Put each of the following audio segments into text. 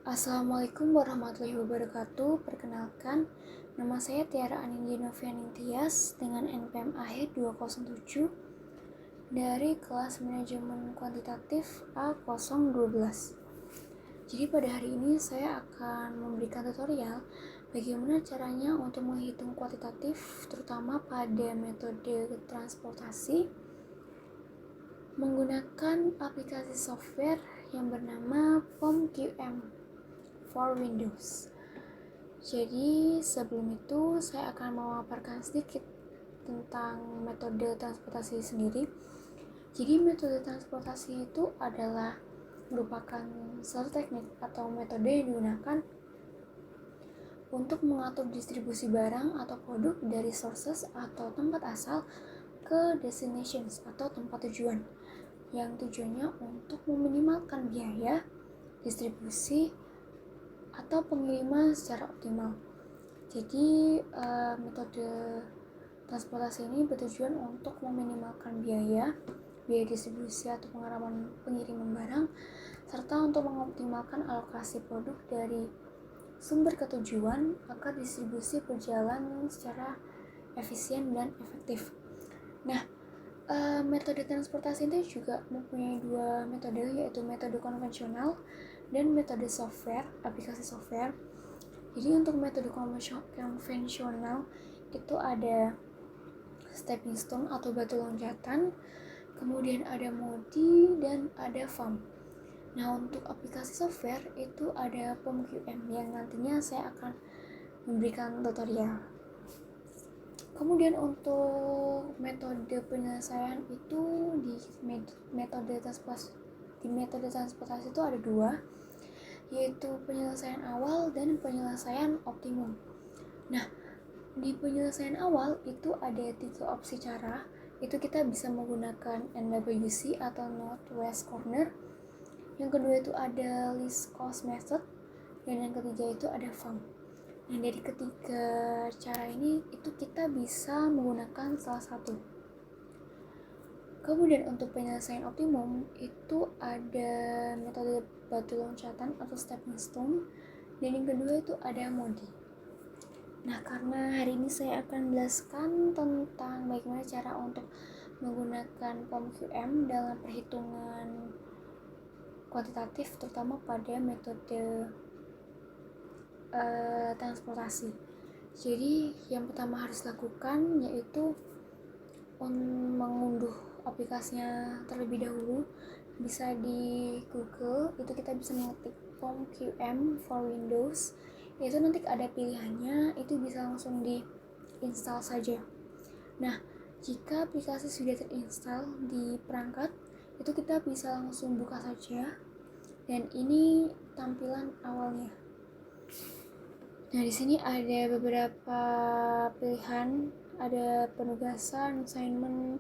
Assalamualaikum warahmatullahi wabarakatuh. Perkenalkan, nama saya Tiara Anindya Novian Intias dengan NPM akhir 207 dari kelas manajemen kuantitatif A012. Jadi pada hari ini saya akan memberikan tutorial bagaimana caranya untuk menghitung kuantitatif, terutama pada metode transportasi menggunakan aplikasi software yang bernama POMQM for Windows. Jadi sebelum itu saya akan memaparkan sedikit tentang metode transportasi sendiri. Jadi metode transportasi itu adalah merupakan suatu teknik atau metode yang digunakan untuk mengatur distribusi barang atau produk dari sources atau tempat asal ke destinations atau tempat tujuan, yang tujuannya untuk meminimalkan biaya distribusi atau pengiriman secara optimal. Jadi metode transportasi ini bertujuan untuk meminimalkan biaya distribusi atau pengiriman barang, serta untuk mengoptimalkan alokasi produk dari sumber ke tujuan agar distribusi berjalan secara efisien dan efektif. Nah, metode transportasi itu juga mempunyai dua metode, yaitu metode konvensional dan metode software, aplikasi software. Jadi untuk metode konvensional itu ada stepping stone atau batu loncatan, kemudian ada MODI dan ada FAM. Nah, untuk aplikasi software itu ada POMQM yang nantinya saya akan memberikan tutorial. Kemudian untuk metode penyelesaian itu di metode transportasi itu ada dua, yaitu penyelesaian awal dan penyelesaian optimum. Nah, di penyelesaian awal itu ada 3 opsi cara. Itu kita bisa menggunakan NWC atau Northwest Corner. Yang kedua itu ada least cost method, dan yang ketiga itu ada FAM. Nah, dari ketiga cara ini itu kita bisa menggunakan salah satu. Kemudian untuk penyelesaian optimum itu ada metode batu loncatan atau stepping stone, dan yang kedua itu ada MODI. Nah, karena hari ini saya akan menjelaskan tentang bagaimana cara untuk menggunakan POMQM dalam perhitungan kuantitatif, terutama pada metode transportasi. Jadi yang pertama harus lakukan yaitu mengunduh aplikasinya terlebih dahulu. Bisa di Google, itu kita bisa mengetik POMQM for Windows, itu nanti ada pilihannya, itu bisa langsung di install saja. Nah, jika aplikasi sudah terinstall di perangkat, itu kita bisa langsung buka saja, dan ini tampilan awalnya. Nah, di sini ada beberapa pilihan, ada penugasan, assignment,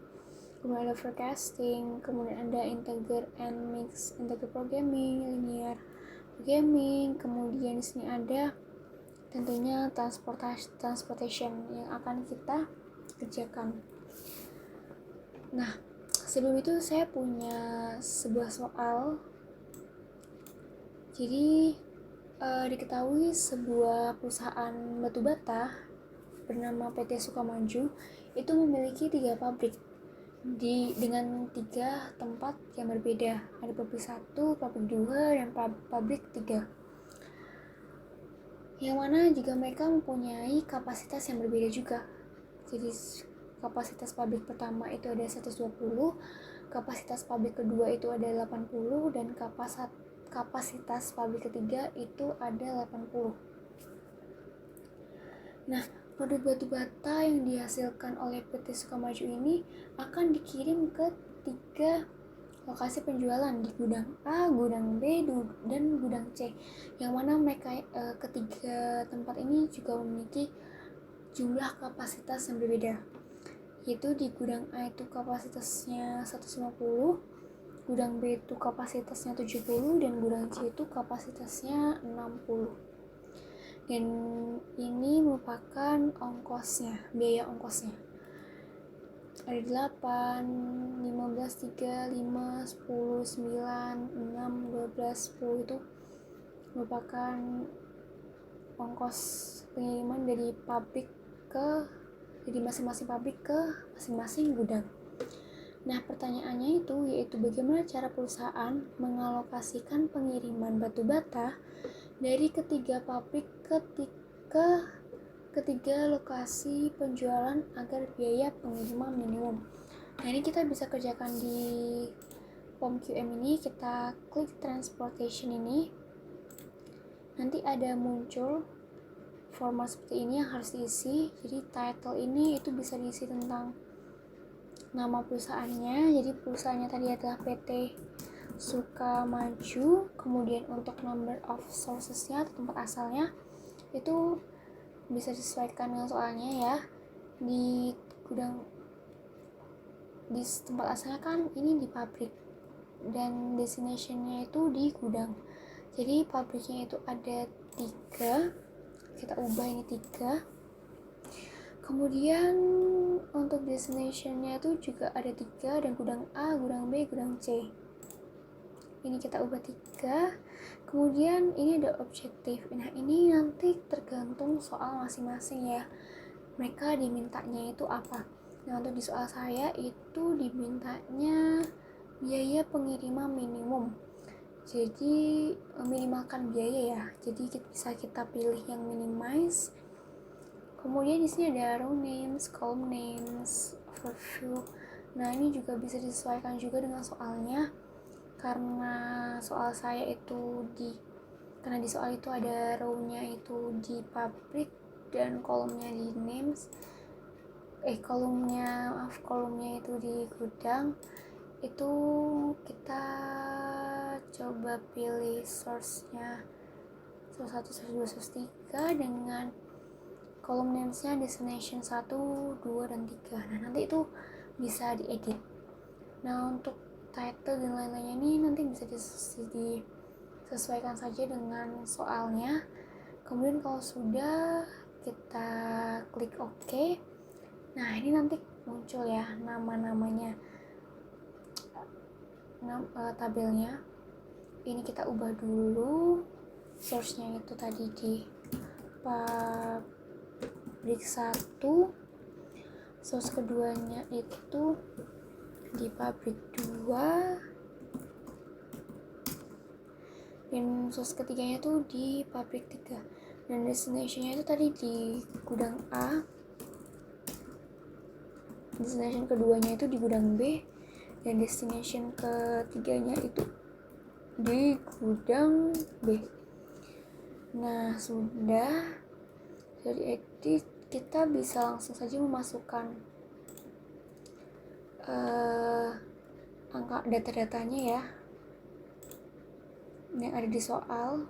kemudian ada forecasting, kemudian ada integer and mix, integer programming, linear programming, kemudian di sini ada tentunya transportation yang akan kita kerjakan. Nah, sebelum itu saya punya sebuah soal. Jadi diketahui sebuah perusahaan batu bata bernama PT Sukamaju itu memiliki 3 pabrik dengan 3 tempat yang berbeda. Ada pabrik 1, pabrik 2, dan pabrik 3. Yang mana juga mereka mempunyai kapasitas yang berbeda juga. Jadi kapasitas pabrik pertama itu ada 120, kapasitas pabrik kedua itu ada 80, dan kapasitas pabrik ketiga itu ada 80. Nah, produk batu bata yang dihasilkan oleh PT Sukamaju ini akan dikirim ke 3 lokasi penjualan, di gudang A, gudang B, dan gudang C, yang mana mereka ketiga tempat ini juga memiliki jumlah kapasitas yang berbeda, yaitu di gudang A itu kapasitasnya 150, gudang B itu kapasitasnya 70, dan gudang C itu kapasitasnya 60. Dan ini merupakan biaya ongkosnya. Ada 8, 15, 3, 5, 10, 9, 6, 12, 10 itu merupakan ongkos pengiriman dari masing-masing pabrik ke masing-masing gudang. Nah, pertanyaannya itu yaitu bagaimana cara perusahaan mengalokasikan pengiriman batu bata dari ketiga pabrik ke ketiga lokasi penjualan agar biaya pengiriman minimum. Nah, ini kita bisa kerjakan di POM QM ini. Kita klik transportation ini, nanti ada muncul format seperti ini yang harus diisi. Jadi title ini itu bisa diisi tentang nama perusahaannya. Jadi perusahaannya tadi adalah PT Sukamaju. Kemudian untuk number of sources-nya atau tempat asalnya itu bisa disesuaikan dengan soalnya ya. Di tempat asalnya kan ini di pabrik dan destination-nya itu di gudang. Jadi pabriknya itu ada 3, kita ubah ini 3. Kemudian untuk destination-nya itu juga ada 3, dan gudang A, gudang B, gudang C. Ini kita ubah 3. Kemudian ini ada objektif. Nah, ini nanti tergantung soal masing-masing ya. Mereka dimintanya itu apa. Nah, untuk di soal saya itu dimintanya biaya pengiriman minimum. Jadi minimalkan biaya ya. Jadi bisa kita pilih yang minimize. Kemudian di sini ada row names, column names, overview. Nah, ini juga bisa disesuaikan juga dengan soalnya. Karena soal saya itu karena di soal itu ada row-nya itu di pabrik dan kolomnya di names. Kolomnya itu di gudang. Itu kita coba pilih source-nya source 1, source 2, source 3 dengan kolom names-nya destination 1, 2, dan 3. Nah, nanti itu bisa diedit. Nah, untuk title dan lain-lainnya ini nanti bisa disesuaikan saja dengan soalnya. Kemudian kalau sudah, kita klik OK. Nah, ini nanti muncul ya nama-namanya, tabelnya. Ini kita ubah dulu. Source-nya itu tadi di pabrik 1, source keduanya itu di pabrik 2, dan source ketiganya itu di pabrik 3, dan destination-nya itu tadi di gudang A, destination keduanya itu di gudang B, dan destination ketiganya itu di gudang B. Nah, sudah dari edit, kita bisa langsung saja memasukkan angka data-datanya ya yang ada di soal.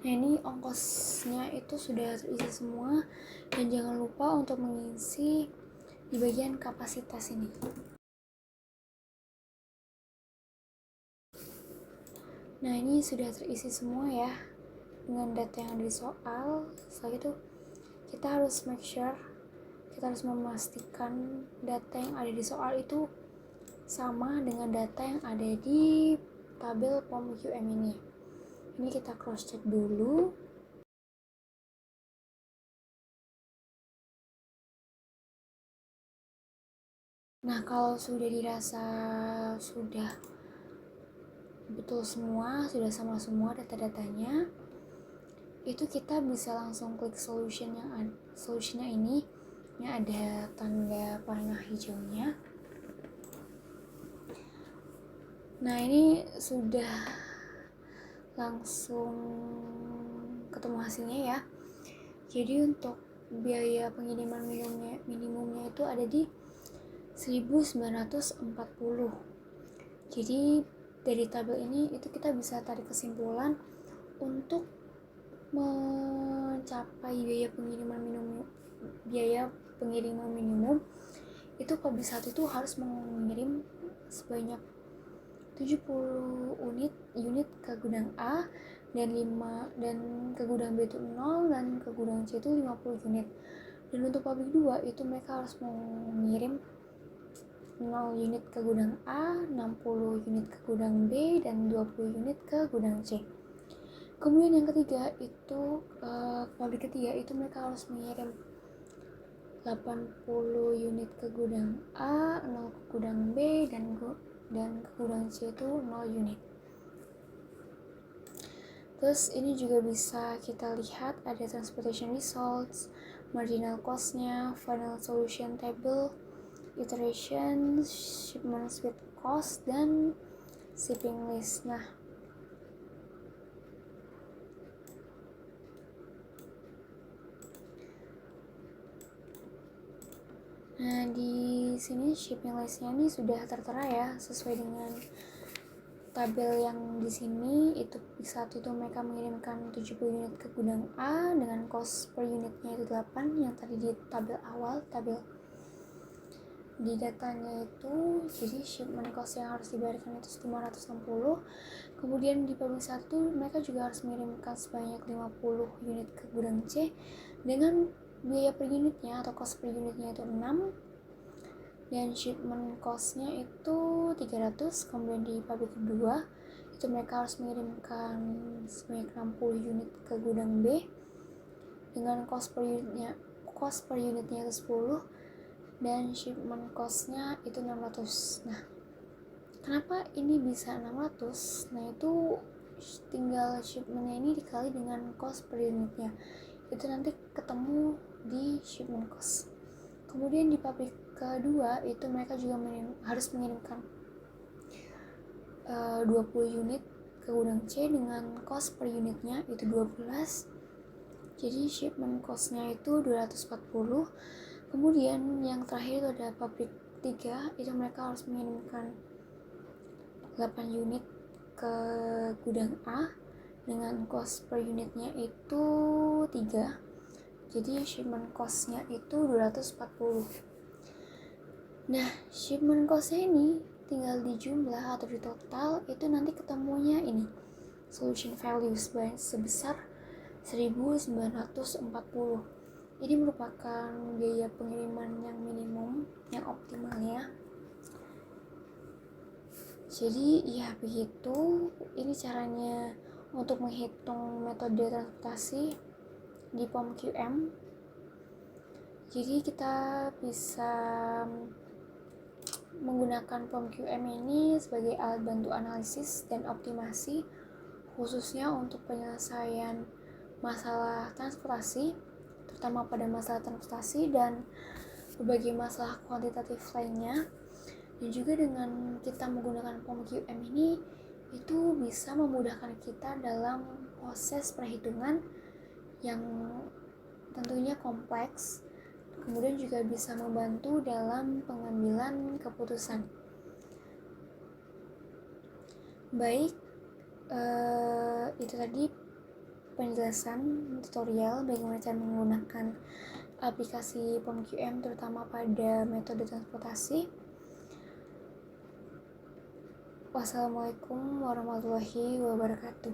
Nah, ini ongkosnya itu sudah terisi semua, dan jangan lupa untuk mengisi di bagian kapasitas ini. Nah, ini sudah terisi semua ya dengan data yang ada di soal. Setelah itu kita harus memastikan data yang ada di soal itu sama dengan data yang ada di tabel POM QM ini. Ini kita cross check dulu. Nah, kalau sudah dirasa sudah betul semua, sudah sama semua data-datanya, itu kita bisa langsung klik solutionnya ini yang ada tanda panah hijaunya. Nah, ini sudah langsung ketemu hasilnya ya. Jadi untuk biaya pengiriman minimumnya itu ada di 1940. Jadi dari tabel ini itu kita bisa tarik kesimpulan untuk mencapai biaya pengiriman minimum itu pabrik 1 itu harus mengirim sebanyak 70 unit ke gudang A, dan ke gudang B itu 0, dan ke gudang C itu 50 unit. Dan untuk pabrik 2 itu mereka harus mengirim 0 unit ke gudang A, 60 unit ke gudang B, dan 20 unit ke gudang C. Kemudian yang ketiga itu pabrik ketiga itu mereka harus mengirim 80 unit ke gudang A, 0 ke gudang B, dan ke gudang C itu 0 unit. Terus ini juga bisa kita lihat ada transportation results, marginal cost-nya, final solution table, iteration, shipment speed cost, dan shipping list. Nah, di sini shipping list-nya ini sudah tertera ya, sesuai dengan tabel yang di sini. Itu satu itu mereka mengirimkan 70 unit ke gudang A dengan cost per unitnya itu 8, yang tadi di tabel awal, tabel di datanya itu. Jadi shipment cost yang harus dibayarkan itu 560. Kemudian di pabrik 1 mereka juga harus mengirimkan sebanyak 50 unit ke gudang C dengan biaya per unitnya atau cost per unitnya itu 6, dan shipment cost-nya itu 300. Kemudian di pabrik kedua itu mereka harus mengirimkan sebanyak 60 unit ke gudang B dengan cost per unitnya itu 10, dan shipment cost-nya itu 600. Nah, kenapa ini bisa 600? Nah, itu tinggal shipment-nya ini dikali dengan cost per unitnya, itu nanti ketemu di shipment cost. Kemudian di pabrik kedua itu mereka juga harus mengirimkan 20 unit ke gudang C dengan cost per unitnya itu 12. Jadi shipment cost-nya itu 240. Kemudian yang terakhir itu ada pabrik 3, itu mereka harus mengirimkan 8 unit ke gudang A dengan cost per unitnya itu 3. Jadi shipment cost-nya itu 240. Nah, shipment cost-nya ini tinggal dijumlah atau ditotal, itu nanti ketemunya ini solution value sebesar 1940. Ini merupakan biaya pengiriman yang minimum, yang optimal ya. Jadi ya begitu, ini caranya untuk menghitung metode transportasi di POM QM. Jadi kita bisa menggunakan POM QM ini sebagai alat bantu analisis dan optimasi, khususnya untuk penyelesaian masalah transportasi, terutama pada masalah transportasi dan berbagai masalah kuantitatif lainnya. Dan juga dengan kita menggunakan POM QM ini, itu bisa memudahkan kita dalam proses perhitungan yang tentunya kompleks, kemudian juga bisa membantu dalam pengambilan keputusan. Baik, itu tadi penjelasan tutorial bagaimana cara menggunakan aplikasi POM QM terutama pada metode transportasi. Wassalamualaikum warahmatullahi wabarakatuh.